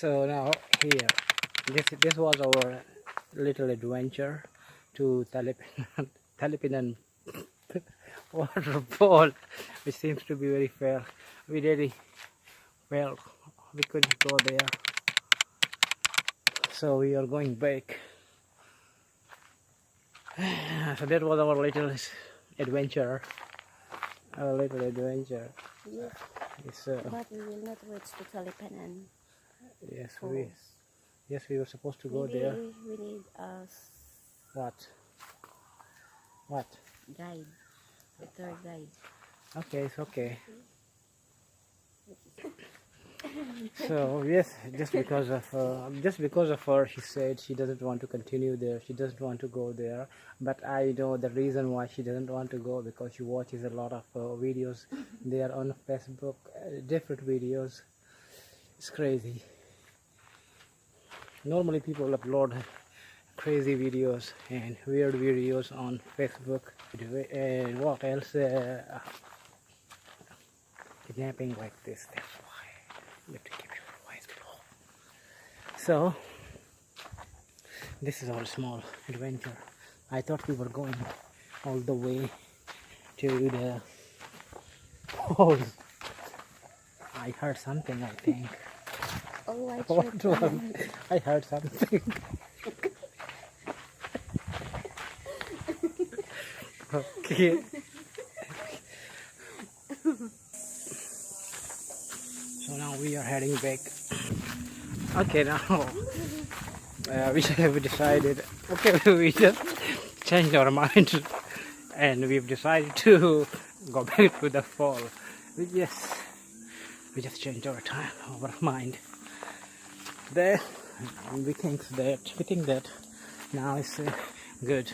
So now here, this was our little adventure to Talipanan waterfall, which seems to be very fair. We really felt we couldn't go there, so we are going back. So that was our little adventure. Our little adventure. Yes. It's, But we will not reach to Talipanan. Yes, we were supposed to go Maybe there. we need a What? guide, a tour guide. Okay, it's okay. So yes, just because of her, she said she doesn't want to continue there. She doesn't want to go there. But I know the reason why she doesn't want to go, because she watches a lot of videos there on Facebook, different videos. It's crazy. Normally people upload crazy videos and weird videos on Facebook. And what else? Kidnapping like this. That's why you have to keep your voice low. So this is our small adventure. I thought we were going all the way to the falls. I heard something, I think. Oh, I What was? I heard something. Okay. So now we are heading back. Okay, now we have decided. Okay, we just changed our mind, and we've decided to go back to the fall. We just changed our mind. There, we think that now is good.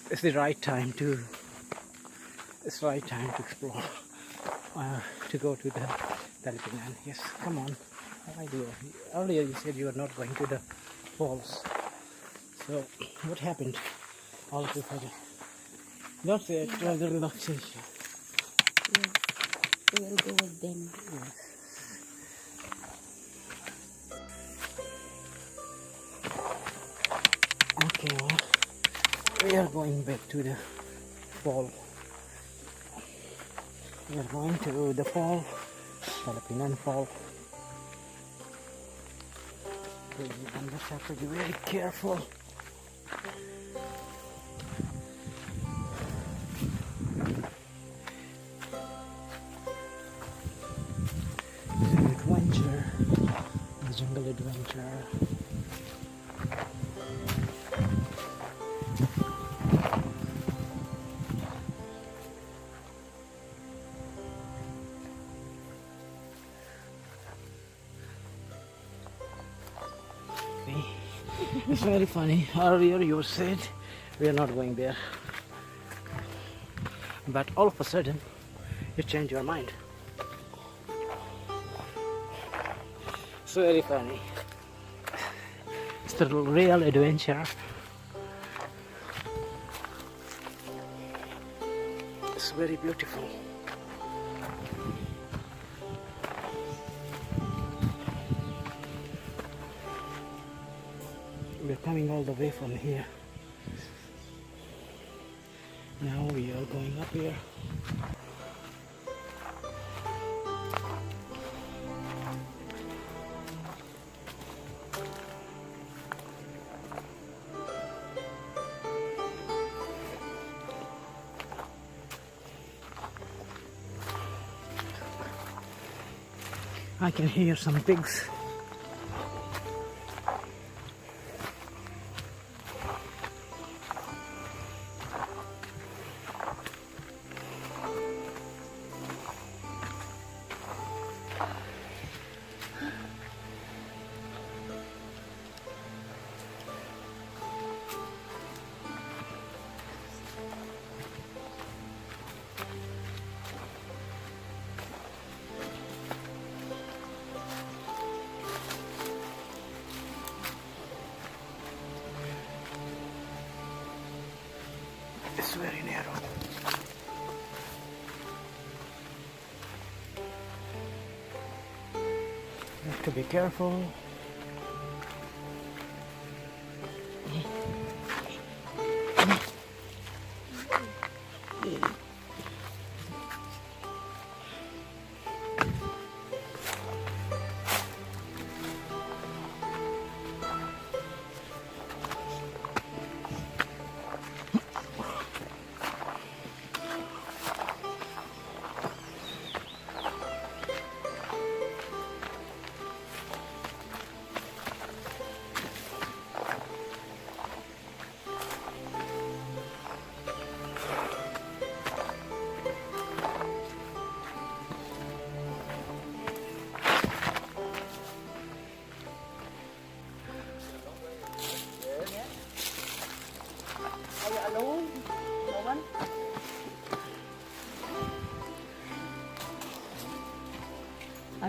It's the right time to. It's the right time to explore. To go to the Talipanan. Yes, come on. Why do you? Earlier you said you were not going to the falls. So what happened? All of a sudden. That's it. Was the relaxation. Yes, we will go with them. Yes. Okay, well, we are going back to the fall. We are going to the fall, Talipanan Fall. We just have to be very careful. It's an adventure, a jungle adventure. It's very funny. Earlier you said we are not going there, but all of a sudden you change your mind. It's very funny. It's the real adventure. It's very beautiful. We're coming all the way from here. Now we are going up here. I can hear some pigs. It's very narrow. Have to be careful.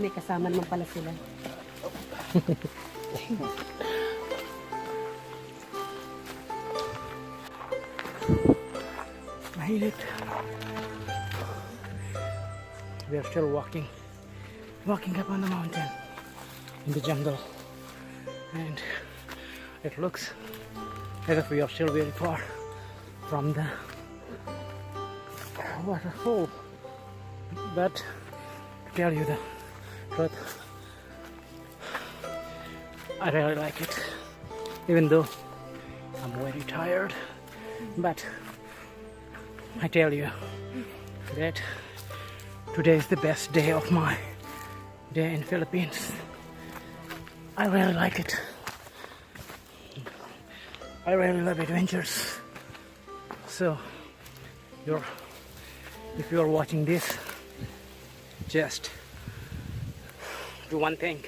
May kasama naman pala sila. Mahirap. We are still walking up on the mountain in the jungle, and it looks as if we are still very far from the waterfall. But to tell you the truth, I really like it, even though I'm very tired. But I tell you that today is the best day of my day in Philippines. I really like it. I really love adventures. So if you're watching this, just do one thing,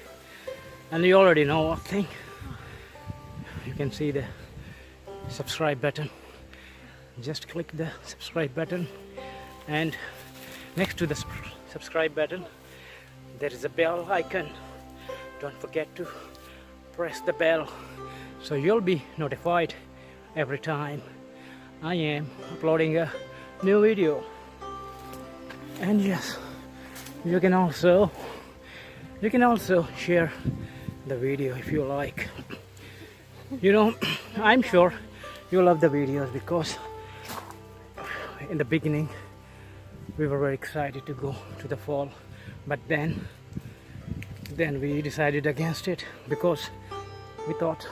and you already know what thing. You can see the subscribe button. Just click the subscribe button, and next to the subscribe button there is a bell icon. Don't forget to press the bell so you'll be notified every time I am uploading a new video. And yes, you can also share the video if you like. You know, I'm sure you love the videos because in the beginning we were very excited to go to the fall, but then we decided against it because we thought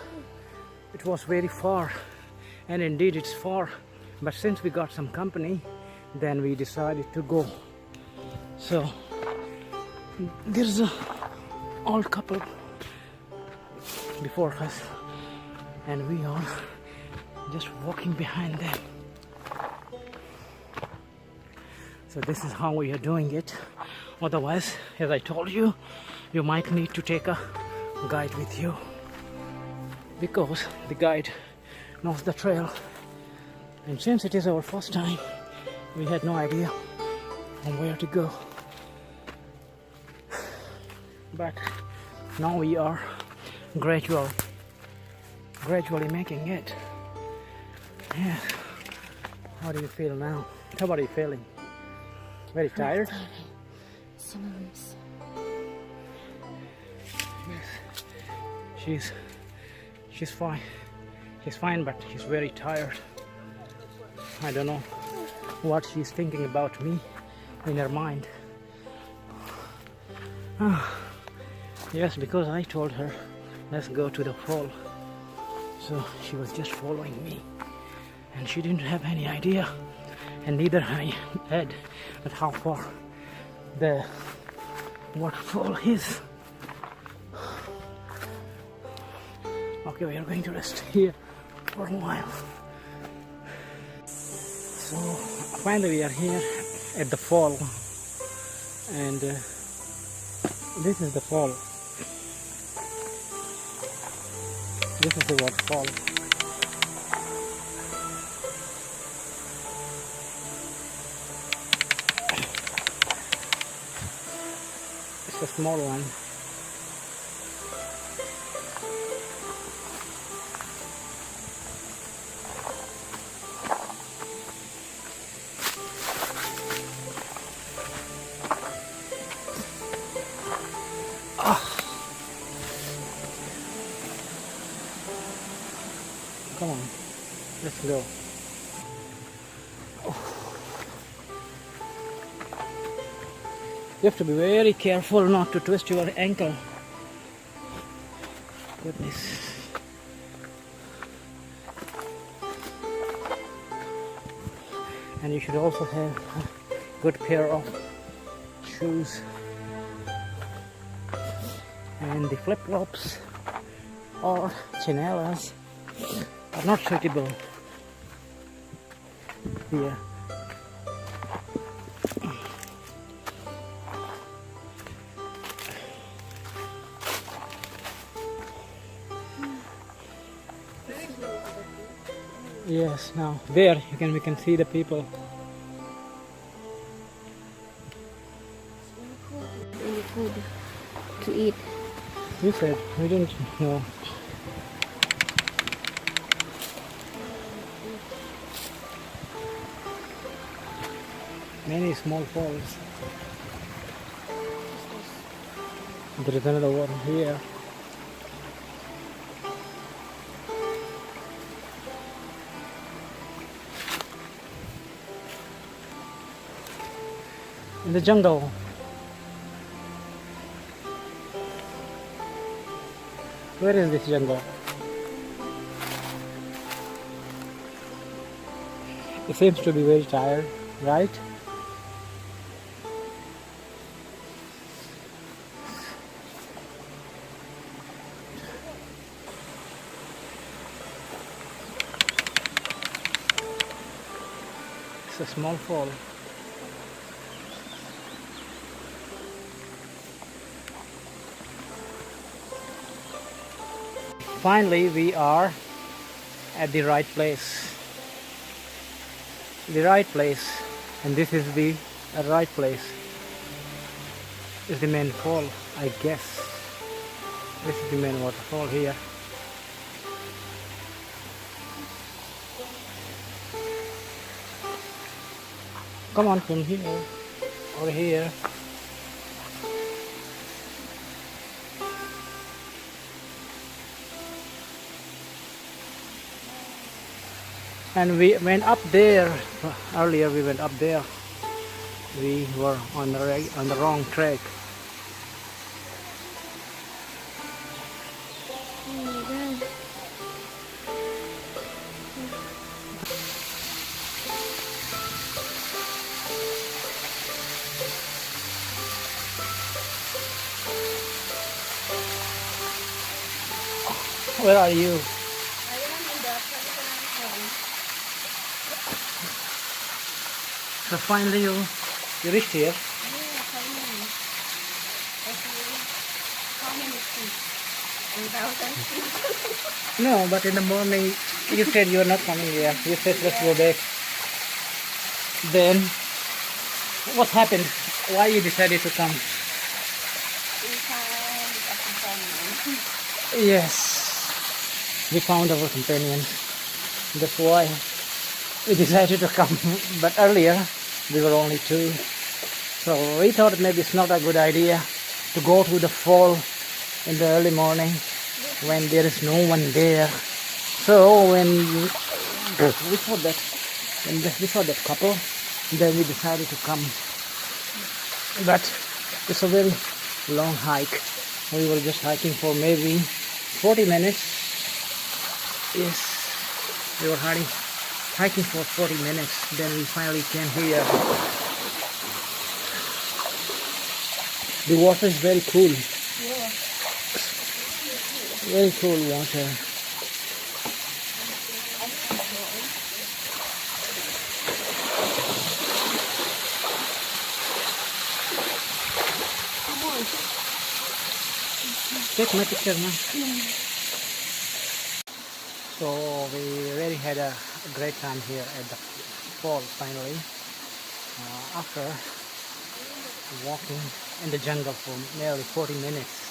it was very far, and indeed it's far, but since we got some company, then we decided to go. So there's a old couple before us, and we are just walking behind them. So this is how we are doing it. Otherwise, as I told you, you might need to take a guide with you, because the guide knows the trail, and since it is our first time, we had no idea on where to go. But now we are gradually making it. Yes. How do you feel now? How are you feeling? Very tired? Sometimes. Yes. She's fine. She's fine, but she's very tired. I don't know what she's thinking about me in her mind. Yes, because I told her let's go to the fall, so she was just following me, and she didn't have any idea, and neither I had, at how far the waterfall is. Okay, we are going to rest here for a while. So finally we are here at the fall, and this is the fall. This is the waterfall. It's a small one. Let's go. You have to be very careful not to twist your ankle. Goodness. And you should also have a good pair of shoes. And the flip-flops or chinelas are not suitable here. Yes, now there we can see the people. Any food to eat? You said we didn't know. Many small falls. There is another one here. In the jungle. Where is this jungle? It seems to be very tired, right? It's a small fall. Finally, we are at the right place. The right place, and this is the right place. Is the main fall, I guess. This is the main waterfall here. Come on, from here or here. And we went up there earlier. We went up there. We were on the wrong track. Oh my God. Where are you? So finally you reached here. Yeah, finally. How many feet? 1,000 feet. No, but in the morning you said you are not coming here. You said let's go back. Then what happened? Why you decided to come? Yes, we found our companions. That's why we decided to come. But earlier we were only two, so we thought maybe it's not a good idea to go to the fall in the early morning when there is no one there. So when we saw that couple, then we decided to come. But it's a very long hike. We were just hiking for maybe 40 minutes. Yes, we were hiking for 40 minutes. Then we finally came here. The water is very cool. Yeah. Very cool water. Come on. Take my picture, man. So we really had a great time here at the fall finally. After walking in the jungle for nearly 40 minutes,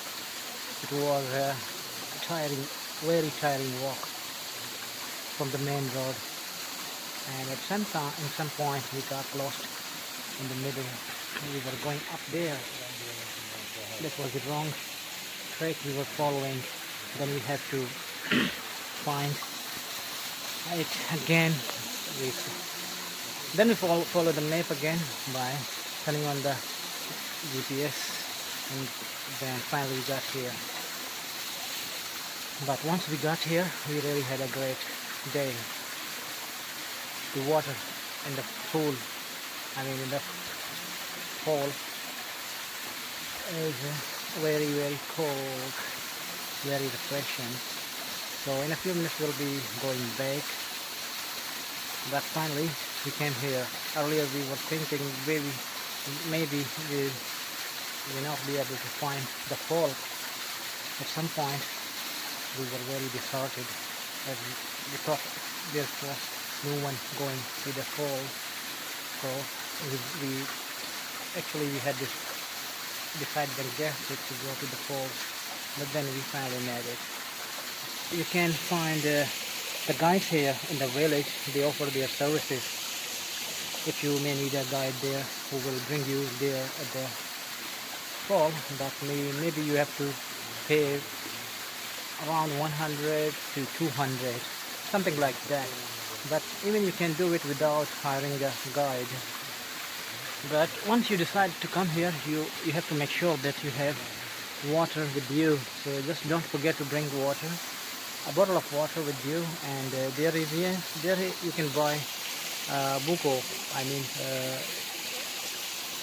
it was a very tiring walk from the main road. And at some point we got lost in the middle. We were going up there. That was the wrong track we were following. Then we had to find Right, again, we, then we follow the map again by turning on the GPS, and then finally we got here. But once we got here, we really had a great day. The water in the pool, in the fall, is very, very cold, very refreshing. So in a few minutes we'll be going back. But finally we came here. Earlier we were thinking maybe we will not be able to find the fall. At some point we were very disheartened, and we thought there was no one going to the fall. So we actually had this decided against it to go to the falls, but then we finally made it. You can find the guides here in the village. They offer their services. If you may need a guide there who will bring you there at the fall, but maybe you have to pay around 100 to 200, something like that. But even you can do it without hiring a guide. But once you decide to come here, you have to make sure that you have water with you. So just don't forget to bring water, a bottle of water with you. And there you can buy buko,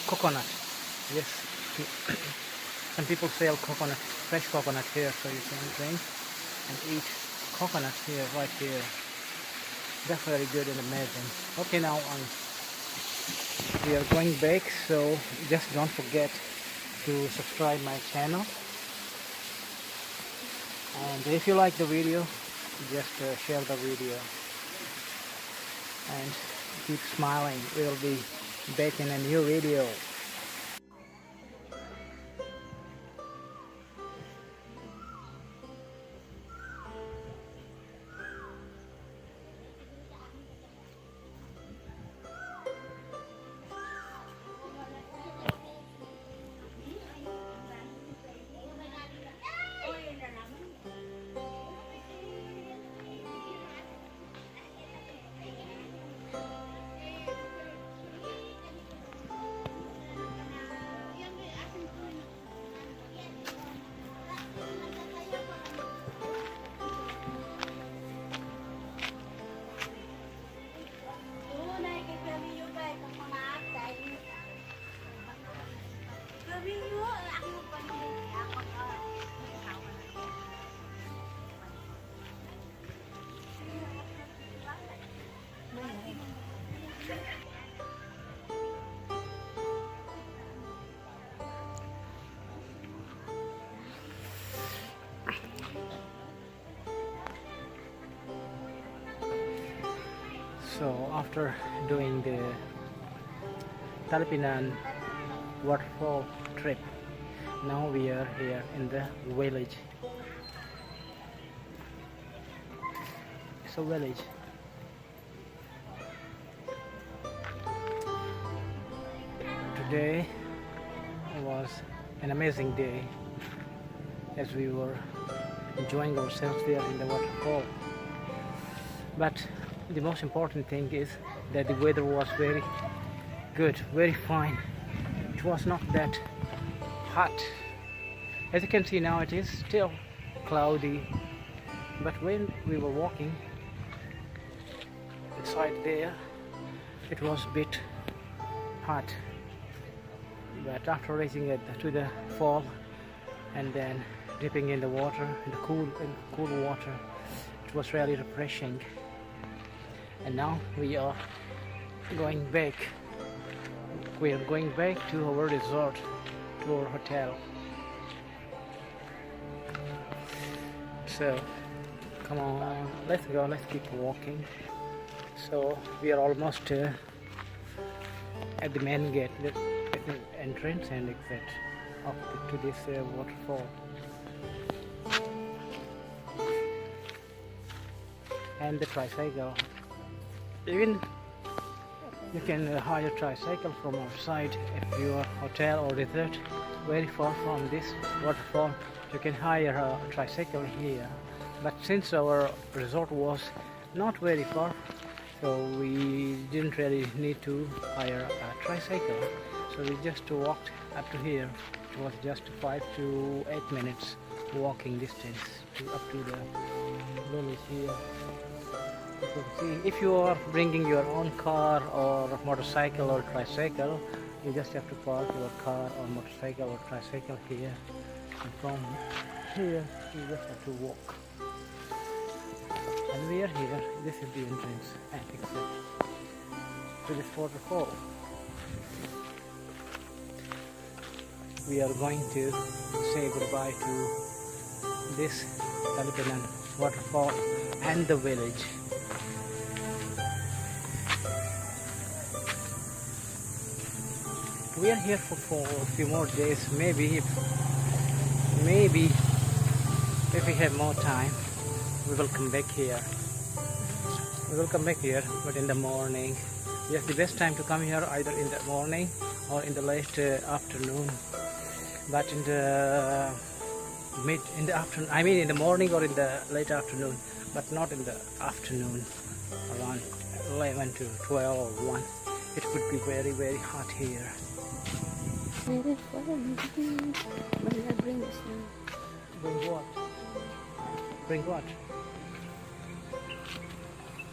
coconut. Yes, some people sell coconut, fresh coconut here, so you can drink and eat coconut here, right here. That's very good and amazing. Okay, now we are going back, so just don't forget to subscribe my channel. And if you like the video, just share the video and keep smiling. We'll be back in a new video. So after doing the Talipanan waterfall trip, now we are here in the village. It's a village. Today was an amazing day as we were enjoying ourselves there in the waterfall. But the most important thing is that the weather was very good, very fine. It was not that hot. As you can see now, it is still cloudy, but when we were walking inside there, it was a bit hot. But after reaching it to the fall and then dipping in the water, in the cool water, it was really refreshing. And now we are going back. We are going back to our resort, to our hotel. So come on, let's go, let's keep walking. So we are almost at the main gate, the entrance and exit to this waterfall. And the tricycle. Even you can hire a tricycle from outside if your hotel or resort very far from this waterfall. You can hire a tricycle here. But since our resort was not very far, so we didn't really need to hire a tricycle. So we just walked up to here. It was just 5 to 8 minutes walking distance up to the village here. You can see, if you are bringing your own car or motorcycle or tricycle, you just have to park your car or motorcycle or tricycle here, and from here you just have to walk. And we are here. This is the entrance and exit to this waterfall. We are going to say goodbye to this Talipanan waterfall and the village. We are here for a few more days. Maybe if we have more time, we will come back here. But in the morning. Yes, the best time to come here either in the morning or in the late afternoon. But in the afternoon, I mean in the morning or in the late afternoon, but not in the afternoon around 11 to 12 or 1. It could be very, very hot here. Very fun. But I bring this now. Bring what? Bring what?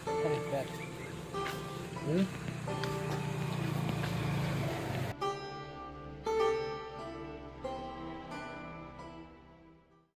What is that?